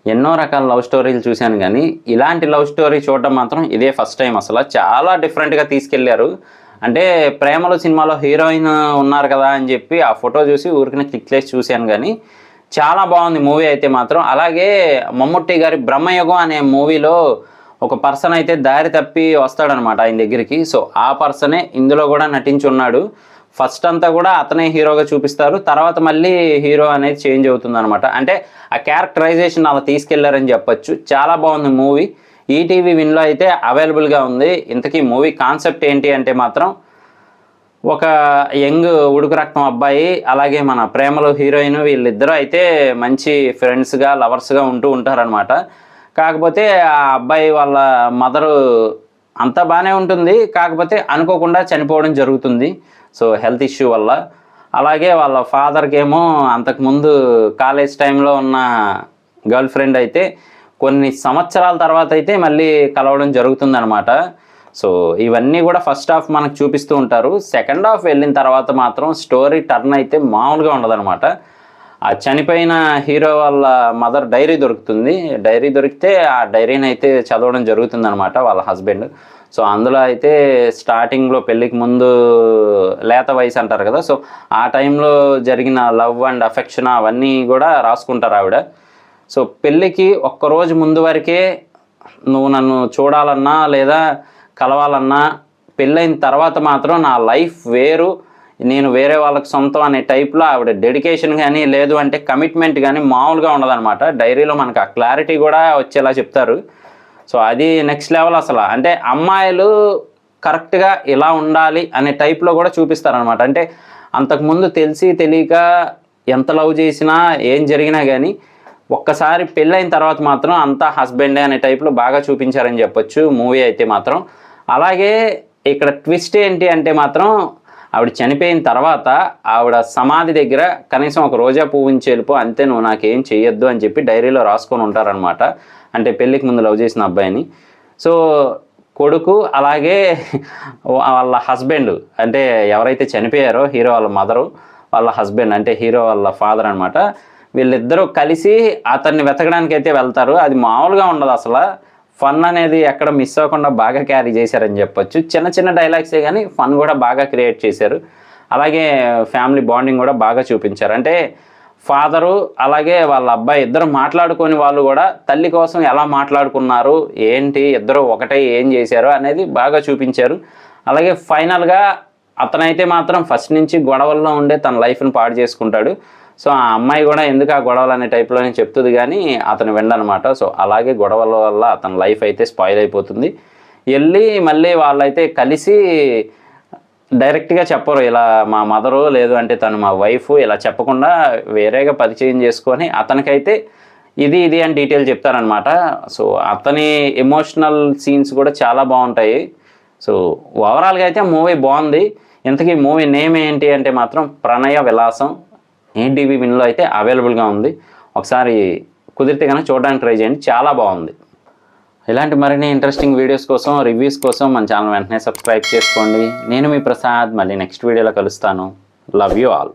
ఎన్నో రకాల లవ్ స్టోరీలు చూశాను కానీ ఇలాంటి లవ్ స్టోరీ చూడడం మాత్రం ఇదే ఫస్ట్ టైం. అసలు చాలా డిఫరెంట్గా తీసుకెళ్లారు. అంటే ప్రేమలో సినిమాలో హీరోయిన్ ఉన్నారు కదా అని చెప్పి ఆ ఫోటో చూసి ఊరికనే క్లిక్ చేసి చూశాను కానీ చాలా బాగుంది మూవీ అయితే మాత్రం. అలాగే మమ్ముట్టి గారి బ్రహ్మయుగం అనే మూవీలో ఒక పర్సన్ అయితే దారి తప్పి వస్తాడనమాట ఆయన దగ్గరికి. సో ఆ పర్సనే ఇందులో కూడా నటించి ఉన్నాడు. ఫస్ట్ అంతా కూడా అతనే హీరోగా చూపిస్తారు, తర్వాత మళ్ళీ హీరో అనేది చేంజ్ అవుతుంది అనమాట. అంటే ఆ క్యారెక్టరైజేషన్ అలా తీసుకెళ్లారని చెప్పొచ్చు. చాలా బాగుంది మూవీ. ఈటీవీ విన్లో అయితే అవైలబుల్గా ఉంది. ఇంతకీ మూవీ కాన్సెప్ట్ ఏంటి అంటే మాత్రం ఒక యంగ్ ఉడుకు రక్తం అబ్బాయి అలాగే మన ప్రేమలో హీరోయిన్ వీళ్ళిద్దరూ అయితే మంచి ఫ్రెండ్స్గా లవర్స్గా ఉంటూ ఉంటారనమాట. కాకపోతే ఆ అబ్బాయి వాళ్ళ మదరు అంతా బాగానే ఉంటుంది, కాకపోతే అనుకోకుండా చనిపోవడం జరుగుతుంది. సో హెల్త్ ఇష్యూ వల్ల. అలాగే వాళ్ళ ఫాదర్కి ఏమో అంతకుముందు కాలేజ్ టైంలో ఉన్న గర్ల్ ఫ్రెండ్ అయితే కొన్ని సంవత్సరాల తర్వాత అయితే మళ్ళీ కలవడం జరుగుతుందనమాట. సో ఇవన్నీ కూడా ఫస్ట్ హాఫ్ మనకు చూపిస్తూ ఉంటారు. సెకండ్ హాఫ్ వెళ్ళిన తర్వాత మాత్రం స్టోరీ టర్న్ అయితే మామూలుగా ఉండదనమాట. ఆ చనిపోయిన హీరో వాళ్ళ మదర్ డైరీ దొరుకుతుంది. డైరీ దొరికితే ఆ డైరీని అయితే చదవడం జరుగుతుందనమాట వాళ్ళ హస్బెండ్. సో అందులో అయితే స్టార్టింగ్లో పెళ్ళికి ముందు లేత వయసు అంటారు కదా, సో ఆ టైంలో జరిగిన లవ్ అండ్ అఫెక్షన్ అవన్నీ కూడా రాసుకుంటారు ఆవిడ. సో పెళ్ళికి ఒక్కరోజు ముందు వరకే నువ్వు నన్ను చూడాలన్నా లేదా కలవాలన్నా, పెళ్ళైన తర్వాత మాత్రం నా లైఫ్ వేరు, నేను వేరే వాళ్ళకి సొంతం అనే టైప్లో ఆవిడ డెడికేషన్ కానీ లేదు అంటే కమిట్మెంట్ కానీ మామూలుగా ఉండదన్నమాట. డైరీలో మనకు ఆ క్లారిటీ కూడా వచ్చేలా చెప్తారు. సో అది నెక్స్ట్ లెవెల్ అసలు. అంటే అమ్మాయిలు కరెక్ట్గా ఇలా ఉండాలి అనే టైప్లో కూడా చూపిస్తారనమాట. అంటే అంతకుముందు తెలిసి తెలియక ఎంత లవ్ చేసినా ఏం జరిగినా కానీ ఒక్కసారి పెళ్ళైన తర్వాత మాత్రం అంతా హస్బెండే అనే టైప్లో బాగా చూపించారని చెప్పొచ్చు మూవీ అయితే మాత్రం. అలాగే ఇక్కడ ట్విస్ట్ ఏంటి అంటే మాత్రం ఆవిడ చనిపోయిన తర్వాత ఆవిడ సమాధి దగ్గర కనీసం ఒక రోజా పువ్వు ఉంచి వెళ్ళిపో, అంతే, నువ్వు నాకేం చెయ్యొద్దు అని చెప్పి డైరీలో రాసుకొని ఉంటారనమాట. అంటే పెళ్ళికి ముందు లవ్ చేసిన అబ్బాయిని. సో కొడుకు అలాగే వాళ్ళ హస్బెండ్, అంటే ఎవరైతే చనిపోయారో హీరో వాళ్ళ మదరు, వాళ్ళ హస్బెండ్ అంటే హీరో వాళ్ళ ఫాదర్ అనమాట, వీళ్ళిద్దరూ కలిసి అతన్ని వెతకడానికి అయితే వెళ్తారు. అది మామూలుగా ఉండదు అసలు. ఫన్ అనేది ఎక్కడ మిస్ అవ్వకుండా బాగా క్యారీ చేశారని చెప్పొచ్చు. చిన్న చిన్న డైలాగ్సే కానీ ఫన్ కూడా బాగా క్రియేట్ చేశారు. అలాగే ఫ్యామిలీ బాండింగ్ కూడా బాగా చూపించారు. అంటే ఫాదరు అలాగే వాళ్ళ అబ్బాయి ఇద్దరు మాట్లాడుకొని వాళ్ళు కూడా తల్లి కోసం ఎలా మాట్లాడుకున్నారు, ఏంటి, ఇద్దరు ఒకటే ఏం చేశారు అనేది బాగా చూపించారు. అలాగే ఫైనల్గా అతనైతే మాత్రం ఫస్ట్ నుంచి గొడవల్లో ఉండే తన లైఫ్ని పాడు చేసుకుంటాడు. సో ఆ అమ్మాయి కూడా ఎందుకు ఆ గొడవలు అనే టైప్లోనే చెప్తుంది కానీ అతను వినడనమాట. సో అలాగే గొడవల వల్ల అతని లైఫ్ అయితే స్పాయిల్ అయిపోతుంది. వెళ్ళి మళ్ళీ వాళ్ళైతే కలిసి డైరెక్ట్గా చెప్పరు ఇలా మా మదరు లేదు అంటే తను మా వైఫ్ ఇలా చెప్పకుండా వేరేగా పరిచయం చేసుకొని అతనికైతే ఇది అని డీటెయిల్ చెప్తారనమాట. సో అతని ఎమోషనల్ సీన్స్ కూడా చాలా బాగుంటాయి. సో ఓవరాల్గా అయితే మూవీ బాగుంది. ఇంతకీ మూవీ నేమ్ ఏంటి అంటే మాత్రం ప్రణయ విలాసం. ఈటీవీ విన్లో అయితే అవైలబుల్గా ఉంది. ఒకసారి కుదిరితే కనుక చూడడానికి ట్రై చేయండి, చాలా బాగుంది. ఇలాంటి మరిన్ని ఇంట్రెస్టింగ్ వీడియోస్ కోసం, రివ్యూస్ కోసం మన ఛానల్ వెంటనే సబ్స్క్రైబ్ చేసుకోండి. నేను మీ ప్రసాద్, మళ్ళీ నెక్స్ట్ వీడియోలో కలుస్తాను. Love you all.